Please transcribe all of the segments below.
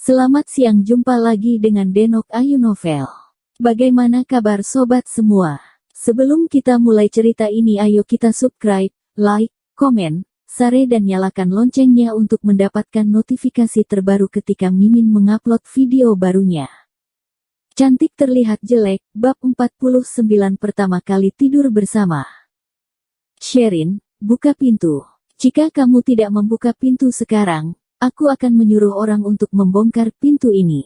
Selamat siang, jumpa lagi dengan Denok Ayu Novel. Bagaimana kabar sobat semua? Sebelum kita mulai cerita ini, ayo kita subscribe, like, komen, share dan nyalakan loncengnya untuk mendapatkan notifikasi terbaru ketika Mimin mengupload video barunya. Cantik terlihat jelek, bab 49 pertama kali tidur bersama. Sherin, buka pintu. Jika kamu tidak membuka pintu sekarang, aku akan menyuruh orang untuk membongkar pintu ini.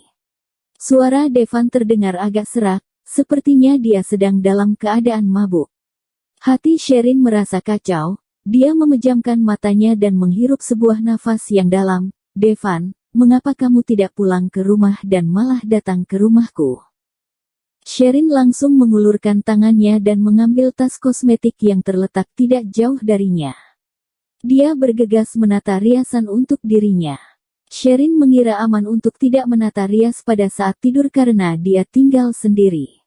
Suara Devan terdengar agak serak, sepertinya dia sedang dalam keadaan mabuk. Hati Sherin merasa kacau, dia memejamkan matanya dan menghirup sebuah nafas yang dalam. Devan, mengapa kamu tidak pulang ke rumah dan malah datang ke rumahku? Sherin langsung mengulurkan tangannya dan mengambil tas kosmetik yang terletak tidak jauh darinya. Dia bergegas menata riasan untuk dirinya. Sherin mengira aman untuk tidak menata rias pada saat tidur karena dia tinggal sendiri.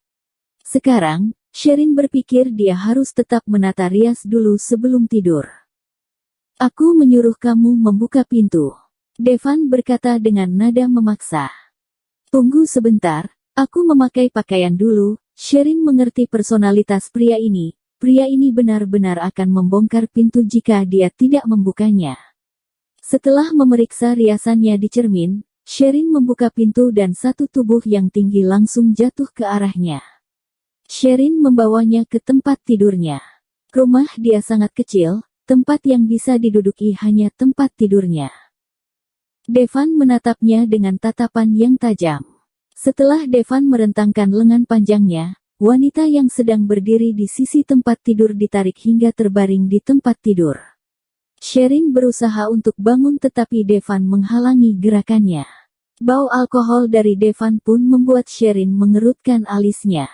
Sekarang, Sherin berpikir dia harus tetap menata rias dulu sebelum tidur. Aku menyuruh kamu membuka pintu, Devan berkata dengan nada memaksa. Tunggu sebentar, aku memakai pakaian dulu. Sherin mengerti personalitas pria ini. Pria ini benar-benar akan membongkar pintu jika dia tidak membukanya. Setelah memeriksa riasannya di cermin, Sherin membuka pintu dan satu tubuh yang tinggi langsung jatuh ke arahnya. Sherin membawanya ke tempat tidurnya. Rumah dia sangat kecil, tempat yang bisa diduduki hanya tempat tidurnya. Devan menatapnya dengan tatapan yang tajam. Setelah Devan merentangkan lengan panjangnya, wanita yang sedang berdiri di sisi tempat tidur ditarik hingga terbaring di tempat tidur. Sherin berusaha untuk bangun tetapi Devan menghalangi gerakannya. Bau alkohol dari Devan pun membuat Sherin mengerutkan alisnya.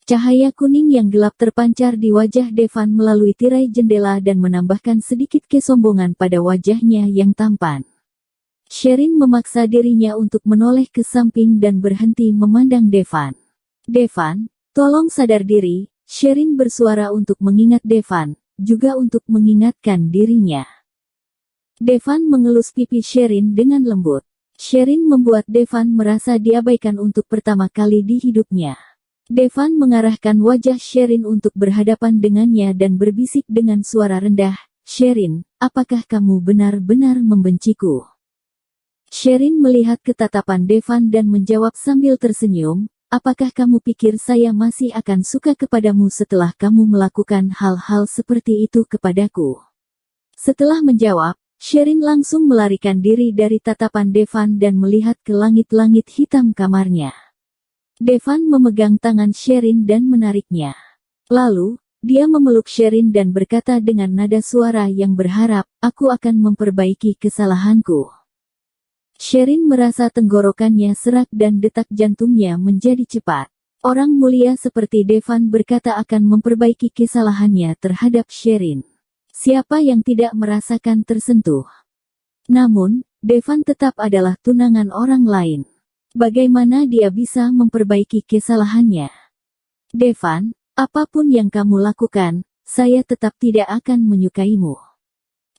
Cahaya kuning yang gelap terpancar di wajah Devan melalui tirai jendela dan menambahkan sedikit kesombongan pada wajahnya yang tampan. Sherin memaksa dirinya untuk menoleh ke samping dan berhenti memandang Devan. Devan, tolong sadar diri, Sherin bersuara untuk mengingat Devan, juga untuk mengingatkan dirinya. Devan mengelus pipi Sherin dengan lembut. Sherin membuat Devan merasa diabaikan untuk pertama kali di hidupnya. Devan mengarahkan wajah Sherin untuk berhadapan dengannya dan berbisik dengan suara rendah, Sherin, apakah kamu benar-benar membenciku? Sherin melihat ke tatapan Devan dan menjawab sambil tersenyum, apakah kamu pikir saya masih akan suka kepadamu setelah kamu melakukan hal-hal seperti itu kepadaku? Setelah menjawab, Sherin langsung melarikan diri dari tatapan Devan dan melihat ke langit-langit hitam kamarnya. Devan memegang tangan Sherin dan menariknya. Lalu, dia memeluk Sherin dan berkata dengan nada suara yang berharap, aku akan memperbaiki kesalahanku. Sherin merasa tenggorokannya serak dan detak jantungnya menjadi cepat. Orang mulia seperti Devan berkata akan memperbaiki kesalahannya terhadap Sherin. Siapa yang tidak merasakan tersentuh? Namun, Devan tetap adalah tunangan orang lain. Bagaimana dia bisa memperbaiki kesalahannya? Devan, apapun yang kamu lakukan, saya tetap tidak akan menyukaimu.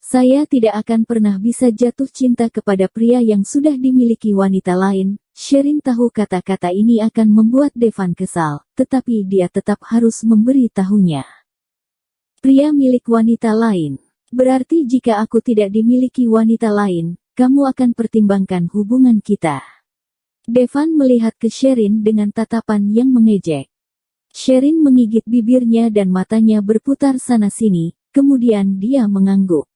Saya tidak akan pernah bisa jatuh cinta kepada pria yang sudah dimiliki wanita lain. Sherin tahu kata-kata ini akan membuat Devan kesal, tetapi dia tetap harus memberi tahunya. Pria milik wanita lain. Berarti jika aku tidak dimiliki wanita lain, kamu akan pertimbangkan hubungan kita. Devan melihat ke Sherin dengan tatapan yang mengejek. Sherin menggigit bibirnya dan matanya berputar sana-sini, kemudian dia mengangguk.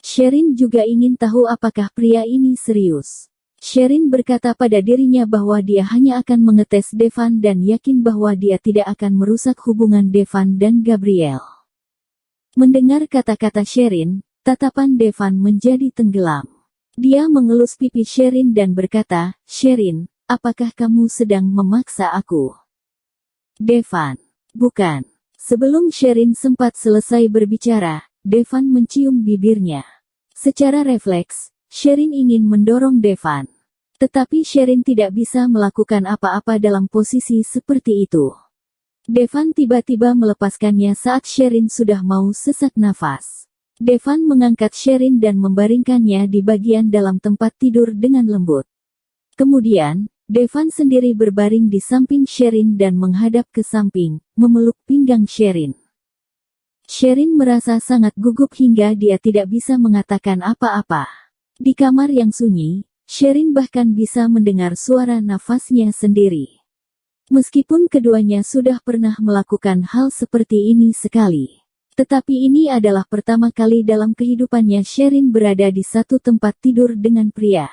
Sherin juga ingin tahu apakah pria ini serius. Sherin berkata pada dirinya bahwa dia hanya akan mengetes Devan dan yakin bahwa dia tidak akan merusak hubungan Devan dan Gabriel. Mendengar kata-kata Sherin, tatapan Devan menjadi tenggelam. Dia mengelus pipi Sherin dan berkata, Sherin, apakah kamu sedang memaksa aku? Devan, bukan. Sebelum Sherin sempat selesai berbicara, Devan mencium bibirnya. Secara refleks, Sherin ingin mendorong Devan. Tetapi Sherin tidak bisa melakukan apa-apa dalam posisi seperti itu. Devan tiba-tiba melepaskannya saat Sherin sudah mau sesak nafas. Devan mengangkat Sherin dan membaringkannya di bagian dalam tempat tidur dengan lembut. Kemudian, Devan sendiri berbaring di samping Sherin dan menghadap ke samping, memeluk pinggang Sherin. Sherin merasa sangat gugup hingga dia tidak bisa mengatakan apa-apa. Di kamar yang sunyi, Sherin bahkan bisa mendengar suara nafasnya sendiri. Meskipun keduanya sudah pernah melakukan hal seperti ini sekali. Tetapi ini adalah pertama kali dalam kehidupannya Sherin berada di satu tempat tidur dengan pria.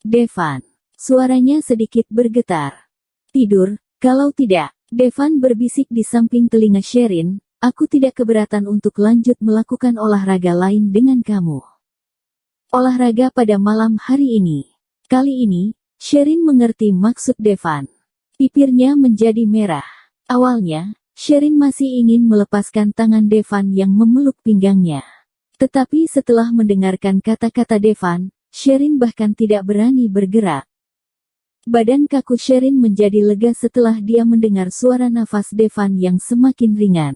Devan. Suaranya sedikit bergetar. Tidur, kalau tidak, Devan berbisik di samping telinga Sherin, aku tidak keberatan untuk lanjut melakukan olahraga lain dengan kamu. Olahraga pada malam hari ini. Kali ini, Sherin mengerti maksud Devan. Bibirnya menjadi merah. Awalnya, Sherin masih ingin melepaskan tangan Devan yang memeluk pinggangnya. Tetapi setelah mendengarkan kata-kata Devan, Sherin bahkan tidak berani bergerak. Badan kaku Sherin menjadi lega setelah dia mendengar suara nafas Devan yang semakin ringan.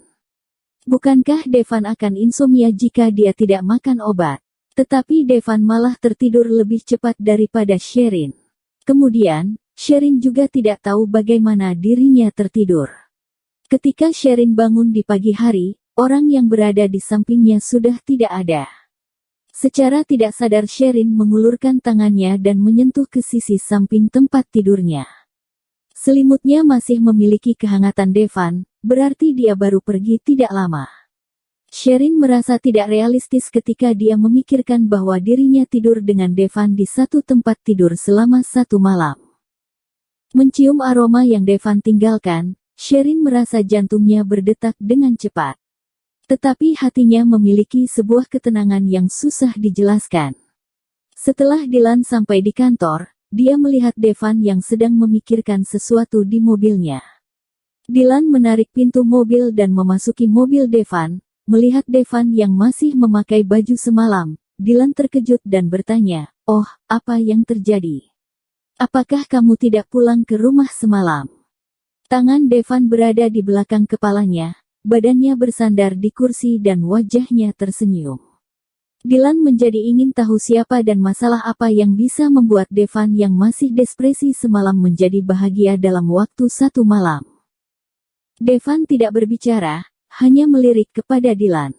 Bukankah Devan akan insomnia jika dia tidak makan obat? Tetapi Devan malah tertidur lebih cepat daripada Sherin. Kemudian, Sherin juga tidak tahu bagaimana dirinya tertidur. Ketika Sherin bangun di pagi hari, orang yang berada di sampingnya sudah tidak ada. Secara tidak sadar Sherin mengulurkan tangannya dan menyentuh ke sisi samping tempat tidurnya. Selimutnya masih memiliki kehangatan Devan, berarti dia baru pergi tidak lama. Sherin merasa tidak realistis ketika dia memikirkan bahwa dirinya tidur dengan Devan di satu tempat tidur selama satu malam. Mencium aroma yang Devan tinggalkan, Sherin merasa jantungnya berdetak dengan cepat. Tetapi hatinya memiliki sebuah ketenangan yang susah dijelaskan. Setelah Dylan sampai di kantor, dia melihat Devan yang sedang memikirkan sesuatu di mobilnya. Dylan menarik pintu mobil dan memasuki mobil Devan. Melihat Devan yang masih memakai baju semalam, Dylan terkejut dan bertanya, "Oh, apa yang terjadi? Apakah kamu tidak pulang ke rumah semalam?" Tangan Devan berada di belakang kepalanya. Badannya bersandar di kursi dan wajahnya tersenyum. Dylan menjadi ingin tahu siapa dan masalah apa yang bisa membuat Devan yang masih depresi semalam menjadi bahagia dalam waktu satu malam. Devan tidak berbicara, hanya melirik kepada Dylan.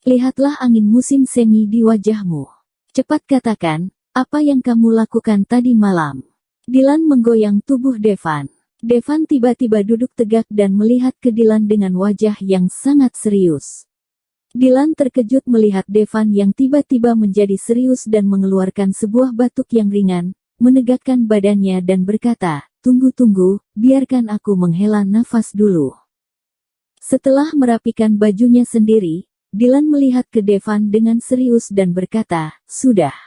"Lihatlah angin musim semi di wajahmu. Cepat katakan, apa yang kamu lakukan tadi malam?" Dylan menggoyang tubuh Devan. Devan tiba-tiba duduk tegak dan melihat ke Dylan dengan wajah yang sangat serius. Dylan terkejut melihat Devan yang tiba-tiba menjadi serius dan mengeluarkan sebuah batuk yang ringan, menegakkan badannya dan berkata, "Tunggu, biarkan aku menghela nafas dulu." Setelah merapikan bajunya sendiri, Dylan melihat ke Devan dengan serius dan berkata, "Sudah.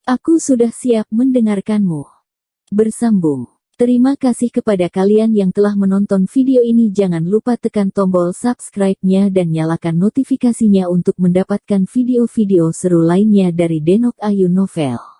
Aku sudah siap mendengarkanmu." Bersambung. Terima kasih kepada kalian yang telah menonton video ini. Jangan lupa tekan tombol subscribe-nya dan nyalakan notifikasinya untuk mendapatkan video-video seru lainnya dari Denok Ayu Novel.